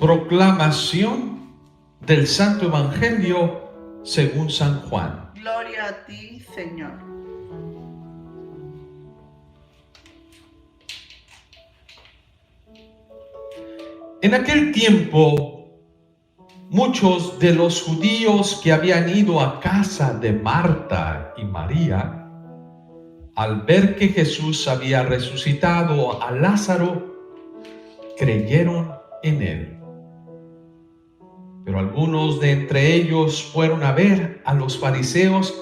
Proclamación del Santo Evangelio según San Juan. Gloria a ti, Señor. En aquel tiempo, muchos de los judíos que habían ido a casa de Marta y María, al ver que Jesús había resucitado a Lázaro, creyeron en él. Pero algunos de entre ellos fueron a ver a los fariseos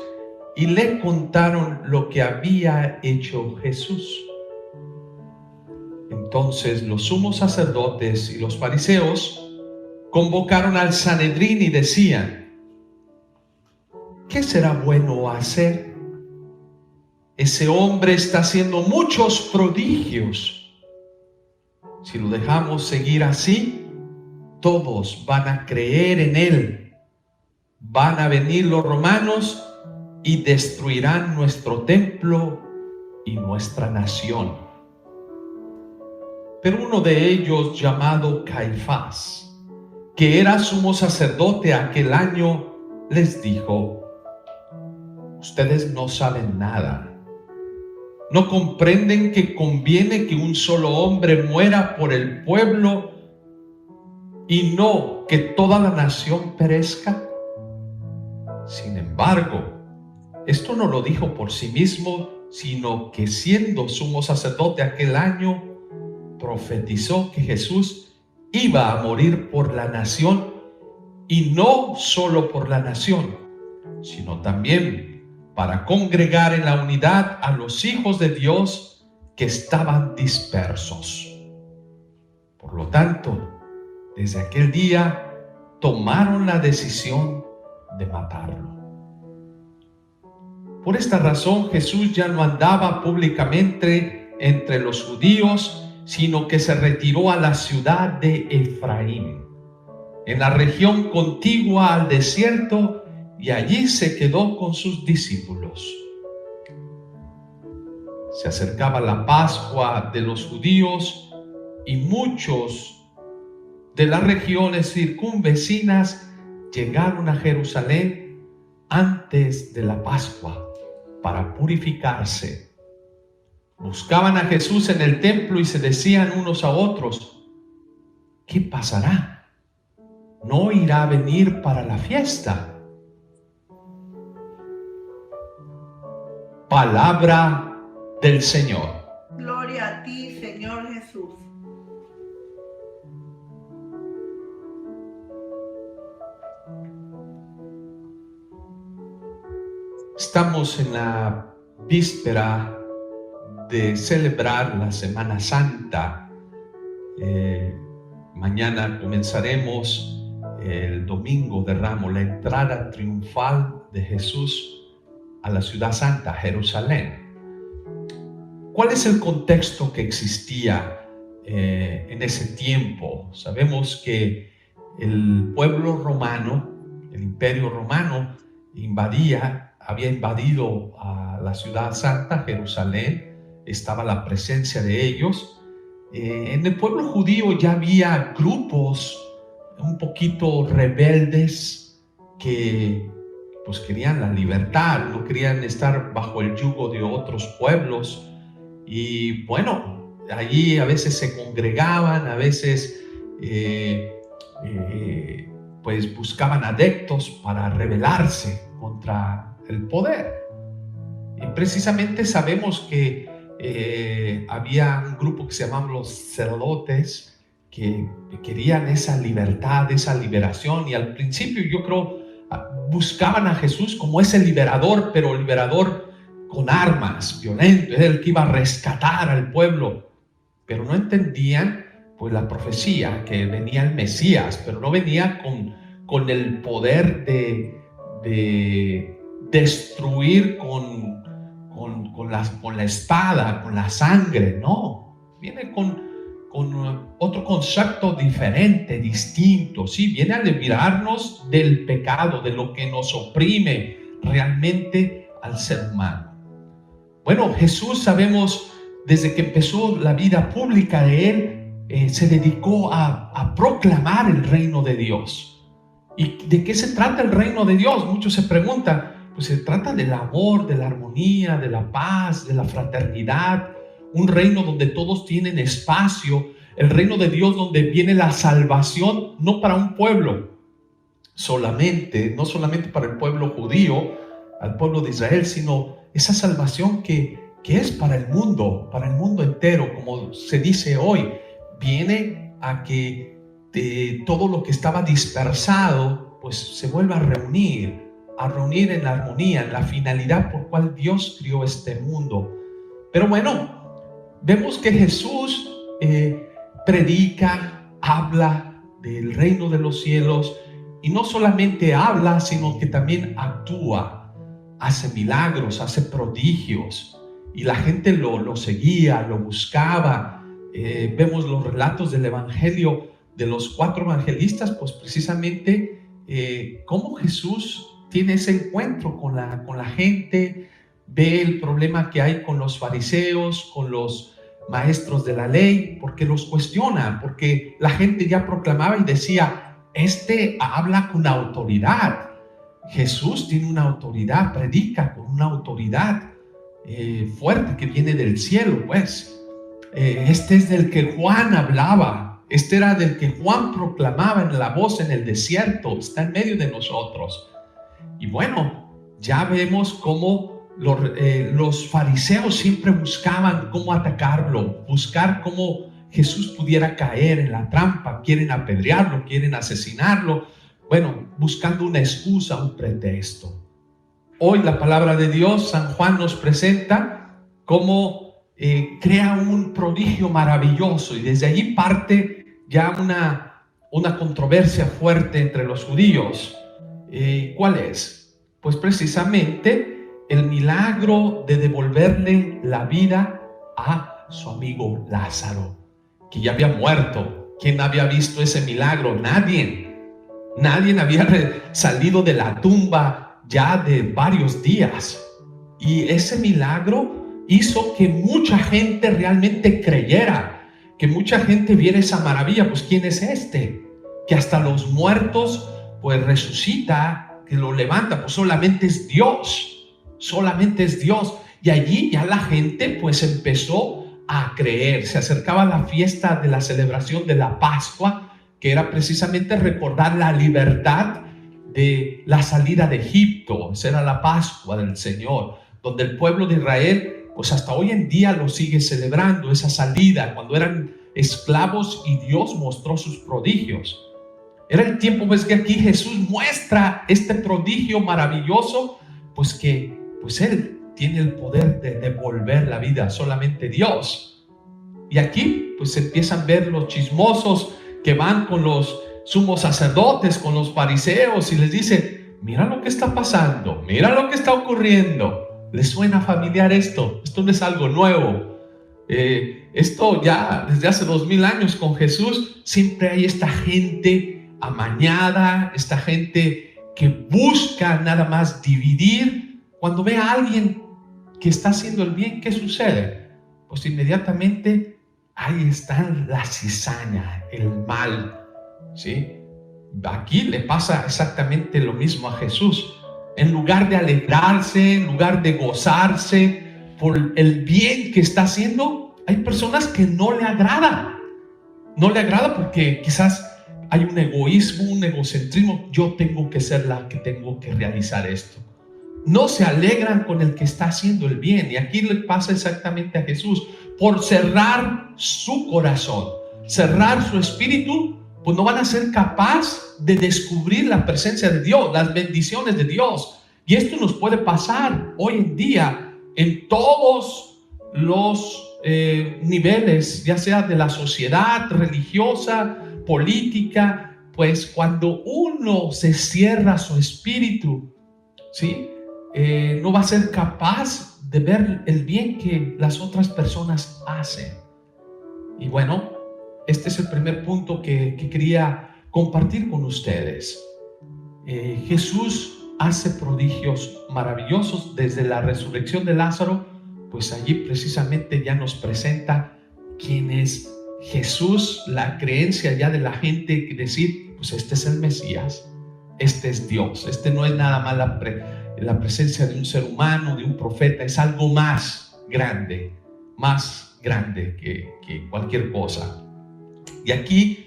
y le contaron lo que había hecho Jesús. Entonces los sumos sacerdotes y los fariseos convocaron al Sanedrín y decían: ¿qué será bueno hacer? Ese hombre está haciendo muchos prodigios. Si lo dejamos seguir así, todos van a creer en él. Van a venir los romanos y destruirán nuestro templo y nuestra nación. Pero uno de ellos, llamado Caifás, que era sumo sacerdote aquel año, les dijo: ustedes no saben nada. ¿No comprenden que conviene que un solo hombre muera por el pueblo y no que toda la nación perezca? Sin embargo, esto no lo dijo por sí mismo, sino que siendo sumo sacerdote aquel año, profetizó que Jesús iba a morir por la nación, y no solo por la nación, sino también para congregar en la unidad a los hijos de Dios que estaban dispersos. Por lo tanto, desde aquel día tomaron la decisión de matarlo. Por esta razón, Jesús ya no andaba públicamente entre los judíos, sino que se retiró a la ciudad de Efraín, en la región contigua al desierto, y allí se quedó con sus discípulos. Se acercaba la Pascua de los judíos y muchos de las regiones circunvecinas llegaron a Jerusalén antes de la Pascua para purificarse. Buscaban a Jesús en el templo y se decían unos a otros: ¿qué pasará? ¿No irá a venir para la fiesta? Palabra del Señor. Gloria a ti, Señor Jesús. Estamos en la víspera de celebrar la Semana Santa. Mañana comenzaremos el Domingo de Ramos, la entrada triunfal de Jesús a la ciudad santa, Jerusalén. ¿Cuál es el contexto que existía en ese tiempo? Sabemos que el pueblo romano, el imperio romano, había invadido a la ciudad santa, Jerusalén. Estaba la presencia de ellos. En el pueblo judío ya había grupos un poquito rebeldes que pues querían la libertad, no querían estar bajo el yugo de otros pueblos. Y bueno, allí a veces se congregaban, a veces pues buscaban adeptos para rebelarse contra el poder. Y precisamente sabemos que había un grupo que se llamaban los celotes, que querían esa libertad, esa liberación, y al principio yo creo buscaban a Jesús como ese liberador, pero liberador con armas, violento, era el que iba a rescatar al pueblo, pero no entendían pues la profecía, que venía el Mesías, pero no venía con el poder de destruir con la espada, con la sangre. No, viene con otro concepto diferente, distinto. Sí, viene a liberarnos del pecado, de lo que nos oprime realmente al ser humano. Bueno, Jesús, sabemos desde que empezó la vida pública de él, se dedicó a proclamar el reino de Dios. ¿Y de qué se trata el reino de Dios? Muchos se preguntan. Pues se trata del amor, de la armonía, de la paz, de la fraternidad, un reino donde todos tienen espacio, el reino de Dios donde viene la salvación, no para un pueblo solamente, no solamente para el pueblo judío, al pueblo de Israel, sino esa salvación que es para el mundo entero, como se dice hoy, viene a que todo lo que estaba dispersado, pues se vuelva a reunir en la armonía, en la finalidad por cual Dios crió este mundo. Pero bueno, vemos que Jesús predica, habla del reino de los cielos, y no solamente habla, sino que también actúa, hace milagros, hace prodigios, y la gente lo seguía, lo buscaba. Vemos los relatos del evangelio de los 4 evangelistas, pues precisamente cómo Jesús tiene ese encuentro con la gente, ve el problema que hay con los fariseos, con los maestros de la ley, porque los cuestiona, porque la gente ya proclamaba y decía, este habla con autoridad. Jesús tiene una autoridad, predica con una autoridad fuerte que viene del cielo, pues. Este es del que Juan hablaba, este era del que Juan proclamaba en la voz en el desierto, está en medio de nosotros. Y bueno, ya vemos cómo los fariseos siempre buscaban cómo atacarlo, buscar cómo Jesús pudiera caer en la trampa, quieren apedrearlo, quieren asesinarlo, bueno, buscando una excusa, un pretexto. Hoy la palabra de Dios, San Juan nos presenta cómo crea un prodigio maravilloso, y desde allí parte ya una controversia fuerte entre los judíos. ¿Cuál es? Pues precisamente el milagro de devolverle la vida a su amigo Lázaro, que ya había muerto. ¿Quién había visto ese milagro? Nadie había salido de la tumba ya de varios días, y ese milagro hizo que mucha gente realmente creyera, que mucha gente viera esa maravilla. Pues ¿quién es este? Que hasta los muertos pues resucita, que lo levanta. Pues solamente es Dios, y allí ya la gente pues empezó a creer. Se acercaba la fiesta de la celebración de la Pascua, que era precisamente recordar la libertad de la salida de Egipto. Esa era la Pascua del Señor, donde el pueblo de Israel pues hasta hoy en día lo sigue celebrando, esa salida cuando eran esclavos y Dios mostró sus prodigios. Era el tiempo pues que aquí Jesús muestra este prodigio maravilloso, pues que pues Él tiene el poder de devolver la vida, solamente Dios. Y aquí pues se empiezan a ver los chismosos que van con los sumos sacerdotes, con los fariseos, y les dicen, mira lo que está pasando, mira lo que está ocurriendo. ¿Les suena familiar esto? Esto no es algo nuevo. Esto ya desde hace 2000 años con Jesús siempre hay esta gente amañada, esta gente que busca nada más dividir. Cuando ve a alguien que está haciendo el bien, ¿qué sucede? Pues inmediatamente ahí está la cizaña, el mal, ¿sí? Aquí le pasa exactamente lo mismo a Jesús. En lugar de alegrarse, en lugar de gozarse por el bien que está haciendo, hay personas que no le agrada. No le agrada porque quizás hay un egoísmo, un egocentrismo. Yo tengo que ser la que tengo que realizar esto. No se alegran con el que está haciendo el bien. Y aquí le pasa exactamente a Jesús. Por cerrar su corazón, cerrar su espíritu, pues no van a ser capaces de descubrir la presencia de Dios, las bendiciones de Dios. Y esto nos puede pasar hoy en día en todos los niveles, ya sea de la sociedad, religiosa, política. Pues cuando uno se cierra su espíritu, ¿sí? No va a ser capaz de ver el bien que las otras personas hacen. Y bueno, este es el primer punto que quería compartir con ustedes. Jesús hace prodigios maravillosos desde la resurrección de Lázaro, pues allí precisamente ya nos presenta quién es Jesús, la creencia ya de la gente, decir, pues este es el Mesías, este es Dios, este no es nada más la presencia de un ser humano, de un profeta, es algo más grande que cualquier cosa. Y aquí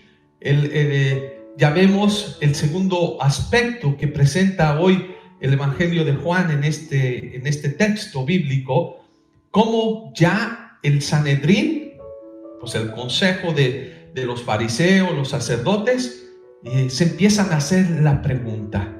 ya vemos el segundo aspecto que presenta hoy el Evangelio de Juan en este texto bíblico, cómo ya el Sanedrín, pues el consejo de los fariseos, los sacerdotes, se empiezan a hacer la pregunta: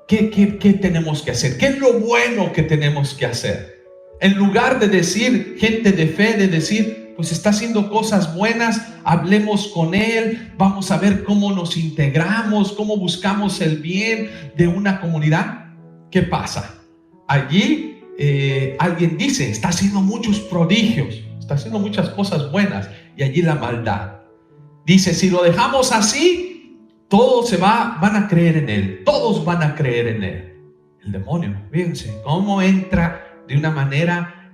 ¿qué tenemos que hacer? ¿Qué es lo bueno que tenemos que hacer? En lugar de decir, gente de fe, de decir, pues está haciendo cosas buenas, hablemos con él, vamos a ver cómo nos integramos, cómo buscamos el bien de una comunidad. ¿Qué pasa? Allí alguien dice, está haciendo muchos prodigios, está haciendo muchas cosas buenas, y allí la maldad. Dice, si lo dejamos así, todos van a creer en él, todos van a creer en él. El demonio, fíjense, cómo entra de una manera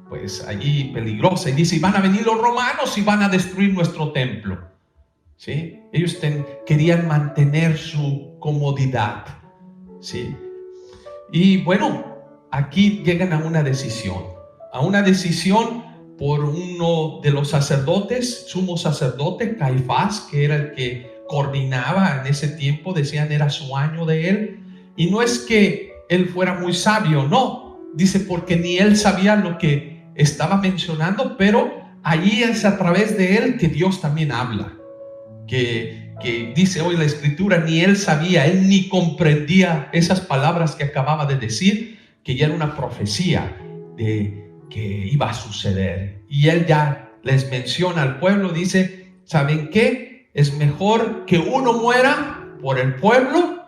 pues allí peligrosa, y dice, y van a venir los romanos y van a destruir nuestro templo. ¿Sí? Ellos querían mantener su comodidad. ¿Sí? Y bueno, aquí llegan a una decisión por uno de los sacerdotes, sumo sacerdote, Caifás, que era el que coordinaba en ese tiempo, decían era su año de él, y no es que él fuera muy sabio, no, dice porque ni él sabía lo que estaba mencionando, pero allí es a través de él que Dios también habla, que dice hoy la escritura, ni él sabía, él ni comprendía esas palabras que acababa de decir, que ya era una profecía de que iba a suceder, y él ya les menciona al pueblo, dice, ¿saben qué? Es mejor que uno muera por el pueblo,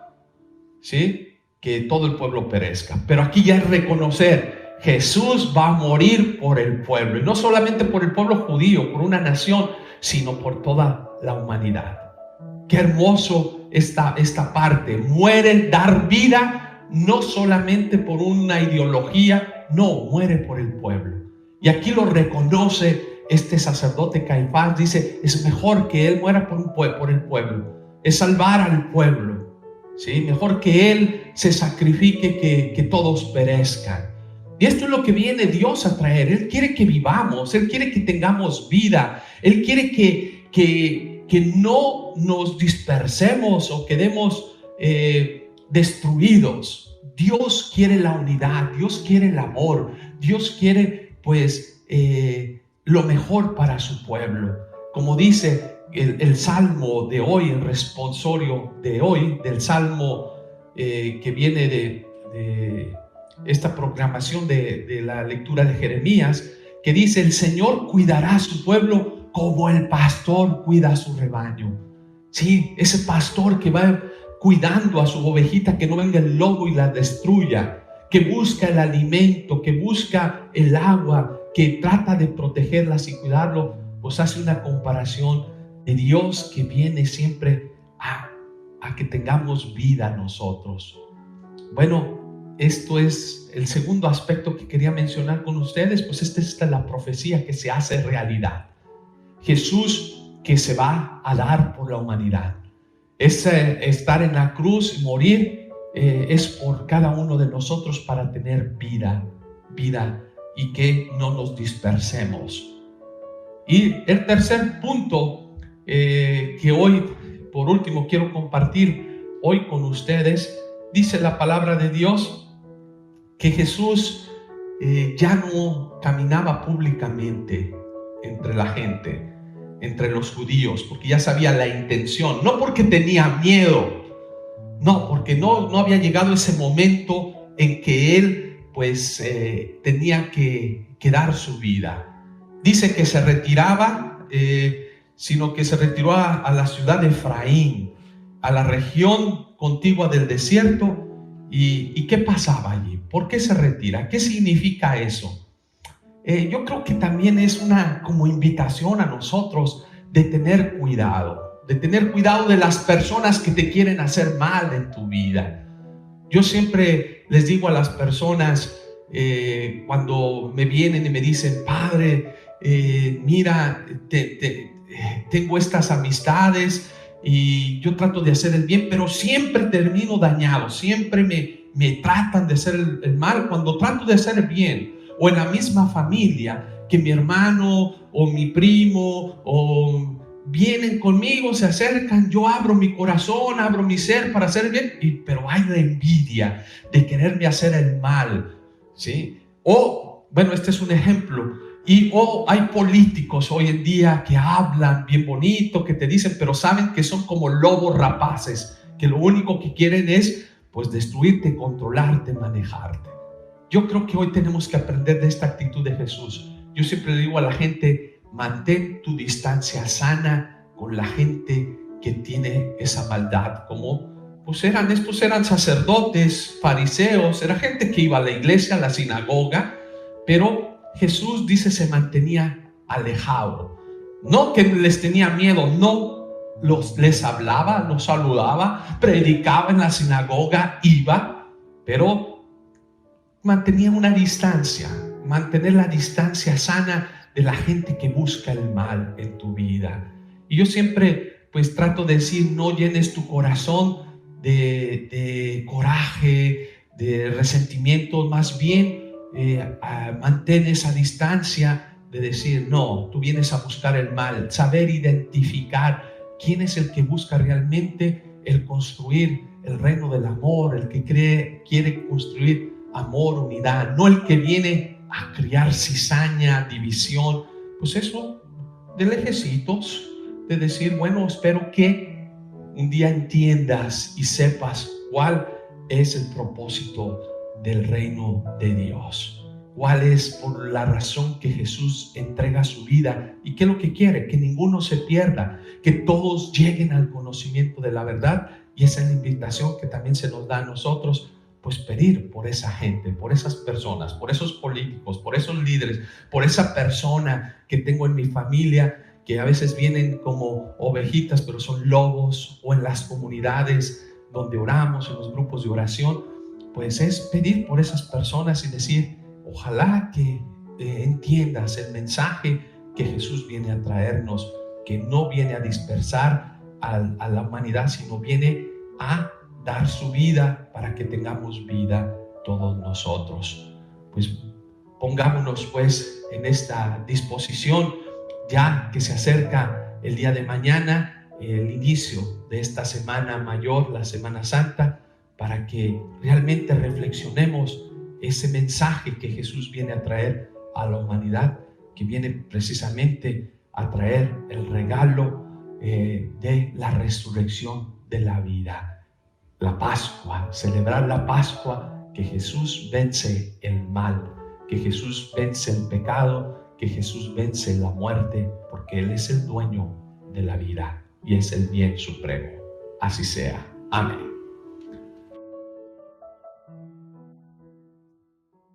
¿sí?, que todo el pueblo perezca. Pero aquí ya es reconocer, Jesús va a morir por el pueblo, y no solamente por el pueblo judío, por una nación, sino por toda la humanidad. Qué hermoso esta parte, muere, dar vida, no solamente por una ideología, no, muere por el pueblo. Y aquí lo reconoce este sacerdote Caifás, dice, es mejor que él muera por el pueblo, es salvar al pueblo, ¿sí? Mejor que él se sacrifique que todos perezcan. Y esto es lo que viene Dios a traer. Él quiere que vivamos, él quiere que tengamos vida, él quiere que no nos dispersemos o quedemos destruidos. Dios quiere la unidad, Dios quiere el amor, Dios quiere pues lo mejor para su pueblo. Como dice el salmo de hoy, el responsorio de hoy, del salmo que viene de esta proclamación de la lectura de Jeremías, que dice, el Señor cuidará a su pueblo como el pastor cuida a su rebaño. Sí, ese pastor que va cuidando a su ovejita, que no venga el lobo y la destruya, que busca el alimento, que busca el agua, que trata de protegerlas y cuidarlo, pues hace una comparación de Dios que viene siempre a que tengamos vida nosotros. Bueno, esto es el segundo aspecto que quería mencionar con ustedes, pues esta es la profecía que se hace realidad. Jesús que se va a dar por la humanidad. Estar en la cruz y morir es por cada uno de nosotros para tener vida y que no nos dispersemos. Y el tercer punto que hoy, por último, quiero compartir hoy con ustedes, dice la palabra de Dios que Jesús ya no caminaba públicamente entre la gente, entre los judíos, porque ya sabía la intención, no porque tenía miedo, no, porque no había llegado ese momento en que él pues tenía que dar su vida. Dice que se retiraba, sino que se retiró a la ciudad de Efraín, a la región contigua del desierto. ¿Y qué pasaba allí? ¿Por qué se retira? ¿Qué significa eso? Yo creo que también es una como invitación a nosotros de tener cuidado de las personas que te quieren hacer mal en tu vida. Yo siempre les digo a las personas cuando me vienen y me dicen, padre, mira, tengo estas amistades y yo trato de hacer el bien, pero siempre termino dañado, siempre me tratan de hacer el mal cuando trato de hacer el bien. O en la misma familia, que mi hermano o mi primo o vienen conmigo, se acercan, yo abro mi corazón, abro mi ser para hacer el bien, pero hay la envidia de quererme hacer el mal, ¿sí? O, bueno, este es un ejemplo. O hay políticos hoy en día que hablan bien bonito, que te dicen, pero saben que son como lobos rapaces, que lo único que quieren es pues destruirte, controlarte, manejarte. Yo creo que hoy tenemos que aprender de esta actitud de Jesús. Yo siempre le digo a la gente, mantén tu distancia sana con la gente que tiene esa maldad, como pues estos eran sacerdotes, fariseos, era gente que iba a la iglesia, a la sinagoga, pero Jesús dice se mantenía alejado. No que les tenía miedo, no, les hablaba, los saludaba, predicaba en la sinagoga, iba, pero mantenía una distancia, mantener la distancia sana de la gente que busca el mal en tu vida. Y yo siempre pues trato de decir, no llenes tu corazón de coraje, de resentimiento, más bien mantén esa distancia de decir, no, tú vienes a buscar el mal, saber identificar quién es el que busca realmente el construir el reino del amor, el que quiere construir amor, unidad, no el que viene a criar cizaña, división. Pues eso de lejecitos, de decir, bueno, espero que un día entiendas y sepas cuál es el propósito del reino de Dios, cuál es por la razón que Jesús entrega su vida y qué es lo que quiere, que ninguno se pierda, que todos lleguen al conocimiento de la verdad. Y esa es la invitación que también se nos da a nosotros, pues pedir por esa gente, por esas personas, por esos políticos, por esos líderes, por esa persona que tengo en mi familia, que a veces vienen como ovejitas, pero son lobos, o en las comunidades donde oramos, en los grupos de oración, pues es pedir por esas personas y decir, ojalá que entiendas el mensaje que Jesús viene a traernos, que no viene a dispersar a la humanidad, sino viene a dar su vida para que tengamos vida todos nosotros. Pues pongámonos pues en esta disposición, ya que se acerca el día de mañana, el inicio de esta semana mayor, la Semana Santa, para que realmente reflexionemos ese mensaje que Jesús viene a traer a la humanidad, que viene precisamente a traer el regalo de la resurrección de la vida. La Pascua, celebrar la Pascua, que Jesús vence el mal, que Jesús vence el pecado, que Jesús vence la muerte, porque Él es el dueño de la vida y es el bien supremo. Así sea. Amén.